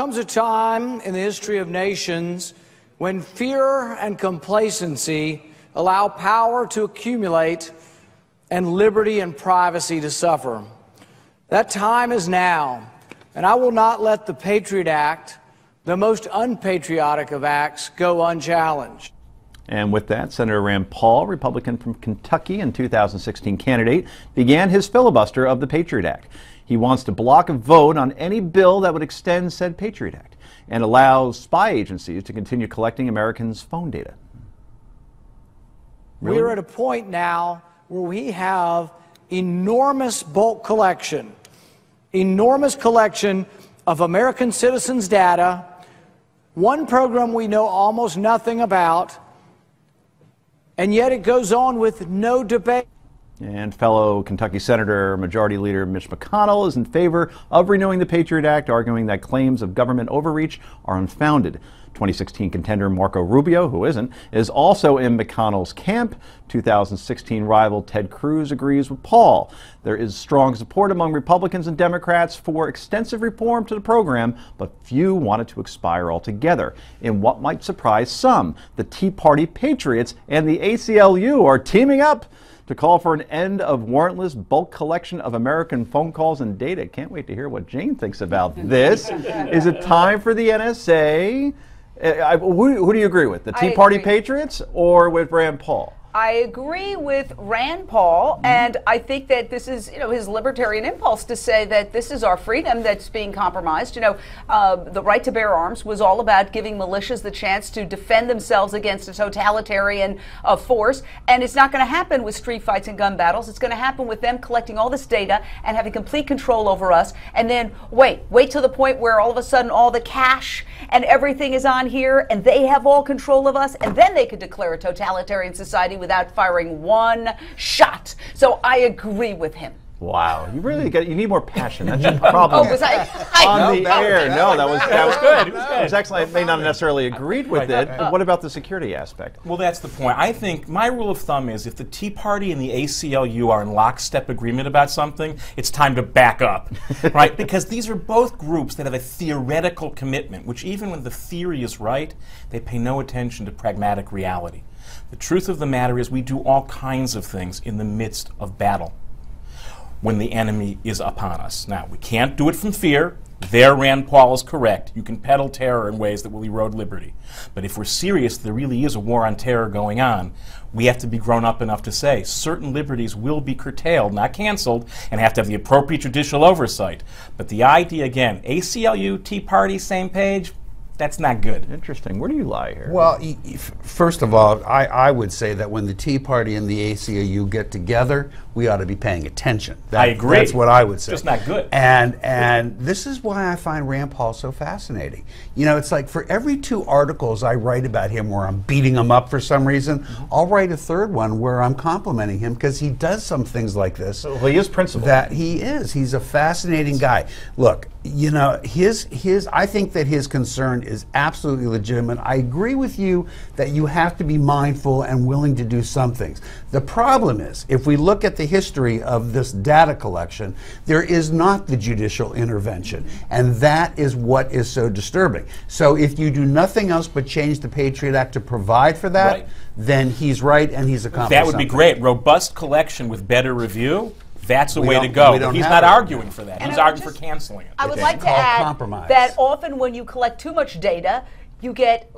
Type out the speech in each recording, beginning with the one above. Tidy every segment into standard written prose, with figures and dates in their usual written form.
Comes a time in the history of nations when fear and complacency allow power to accumulate and liberty and privacy to suffer. That time is now, and I will not let the Patriot Act, the most unpatriotic of acts, go unchallenged. And with that, Senator Rand Paul, Republican from Kentucky and 2016 candidate, began his filibuster of the Patriot Act. He wants to block a vote on any bill that would extend said Patriot Act and allow spy agencies to continue collecting Americans' phone data. Really? We're at a point now where we have enormous bulk collection, of American citizens' data, one program we know almost nothing about, and yet it goes on with no debate. And fellow Kentucky Senator Majority Leader Mitch McConnell is in favor of renewing the Patriot Act, arguing that claims of government overreach are unfounded. 2016 contender Marco Rubio, who isn't, is also in McConnell's camp. 2016 rival Ted Cruz agrees with Paul. There is strong support among Republicans and Democrats for extensive reform to the program, but few want it to expire altogether. In what might surprise some, the Tea Party Patriots and the ACLU are teaming up to call for an end of warrantless bulk collection of American phone calls and data. Can't wait to hear what Jane thinks about this. Is it time for the NSA? Who do you agree with? The Tea Party Patriots or with Rand Paul? I agree with Rand Paul, and I think that this is, his libertarian impulse to say that this is our freedom that's being compromised. The right to bear arms was all about giving militias the chance to defend themselves against a totalitarian force, and it's not going to happen with street fights and gun battles. It's going to happen with them collecting all this data and having complete control over us, and then wait till the point where all of a sudden all the cash and everything is on here, and they have all control of us, and then they could declare a totalitarian society without firing one shot. So I agree with him. Wow, you really you need more passion. That's your problem. Oh, was I on the air? No, that was good. It was excellent. I may not necessarily agreed with it, but what about the security aspect? Well, that's the point. I think my rule of thumb is if the Tea Party and the ACLU are in lockstep agreement about something, it's time to back up, right? Because these are both groups that have a theoretical commitment, which even when the theory is right, they pay no attention to pragmatic reality. The truth of the matter is we do all kinds of things in the midst of battle when the enemy is upon us. Now, we can't do it from fear. There, Rand Paul is correct. You can peddle terror in ways that will erode liberty. But if we're serious, there really is a war on terror going on. We have to be grown up enough to say certain liberties will be curtailed, not canceled, and have to have the appropriate judicial oversight. But the idea, again, ACLU, Tea Party, same page, that's not good. Interesting. Where do you lie here? Well, first of all, I would say that when the Tea Party and the ACLU get together, we ought to be paying attention. I agree. That's what I would say. Just not good. And this is why I find Rand Paul so fascinating. It's like for every 2 articles I write about him where I'm beating him up for some reason, I'll write a 3rd one where I'm complimenting him because he does some things like this. Well, he is principled. That he is. He's a fascinating guy. Look, I think that his concern is absolutely legitimate. I agree with you that you have to be mindful and willing to do some things. The problem is, if we look at the history of this data collection, there is not the judicial intervention, and that is what is so disturbing. So if you do nothing else but change the Patriot Act to provide for that, right, then he's right and he's accomplished That would something. be great. Robust collection with better review. That's the way to go. He's not arguing for that. He's arguing for canceling it. I would like to add that often when you collect too much data, you get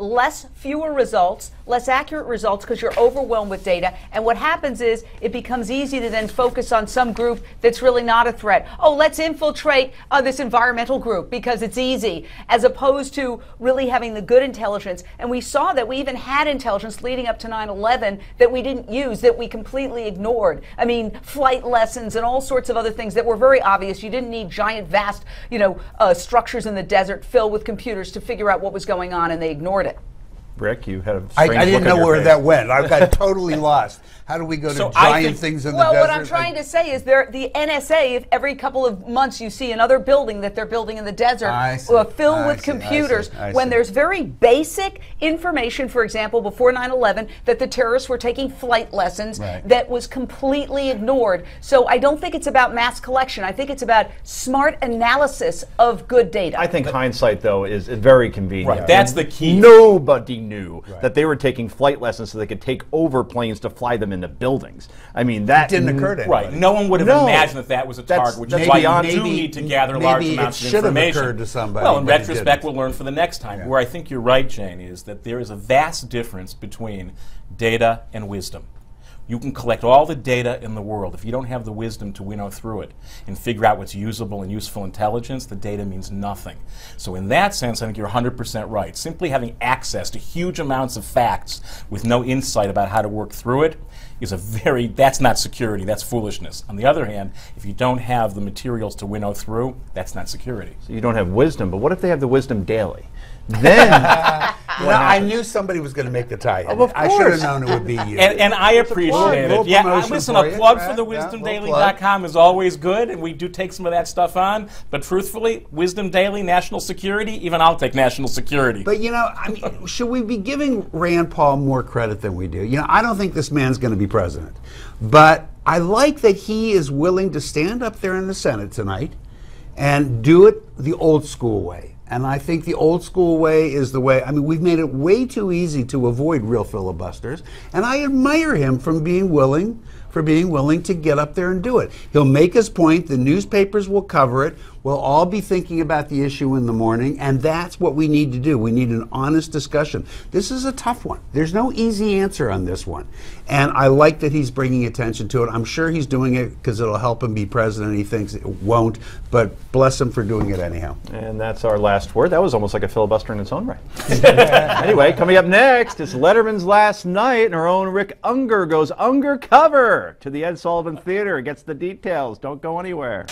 fewer results, less accurate results because you're overwhelmed with data. And what happens is it becomes easy to then focus on some group that's really not a threat. Oh, let's infiltrate this environmental group because it's easy, as opposed to really having the good intelligence. And we saw that we even had intelligence leading up to 9/11 that we didn't use, that we completely ignored. I mean, flight lessons and all sorts of other things that were very obvious. You didn't need giant, vast, structures in the desert filled with computers to figure out what was going on, and they ignored it. Rick, you had a strange I didn't look on know your where face. that went. I got totally lost. How do we go to So I giant think- things in the Well, desert? what I'm trying to say is the NSA, if every couple of months you see another building that they're building in the desert I see. filled I with see. computers, I when see. there's very basic information, for example, before 9/11, that the terrorists were taking flight lessons, Right. that was completely ignored. So I don't think it's about mass collection. I think it's about smart analysis of good data. I think hindsight, though, is very convenient. Right, that's the key. Nobody knew that they were taking flight lessons so they could take over planes to fly them into buildings. I mean, that didn't occur to Right. anybody. No one would have No. imagined that that was a That's- target, which that's is why beyond- you do maybe- need to gather maybe large it amounts of should have information. occurred to somebody, Well, in but it retrospect, didn't. we'll learn for the next time. Yeah. Where I think you're right, Jane, is that there is a vast difference between data and wisdom. You can collect all the data in the world. If you don't have the wisdom to winnow through it and figure out what's usable and useful intelligence, the data means nothing. So in that sense, I think you're 100% right. Simply having access to huge amounts of facts with no insight about how to work through it is that's not security, that's foolishness. On the other hand, if you don't have the materials to winnow through, that's not security. So you don't have wisdom, but what if they have the wisdom daily? Then I knew somebody was going to make the tie. of I should have course. known it would be you. And I appreciate Little it. Yeah, promotion listen, for a you. plug Yeah, for the yeah, wisdomdaily.com is always good, and we do take some of that stuff on. But truthfully, Wisdom Daily, national security, even I'll take national security. But I mean, should we be giving Rand Paul more credit than we do? I don't think this man's going to be president. But I like that he is willing to stand up there in the Senate tonight and do it the old school way. And I think the old school way is the way. I mean, we've made it way too easy to avoid real filibusters. And I admire him for being willing to get up there and do it. He'll make his point. The newspapers will cover it. We'll all be thinking about the issue in the morning. And that's what we need to do. We need an honest discussion. This is a tough one. There's no easy answer on this one. And I like that he's bringing attention to it. I'm sure he's doing it because it'll help him be president. He thinks it won't. But bless him for doing it anyhow. And that's our last word. That was almost like a filibuster in its own right. Anyway, coming up next, it's Letterman's Last Night, and our own Rick Unger goes undercover to the Ed Sullivan Theater. Gets the details. Don't go anywhere.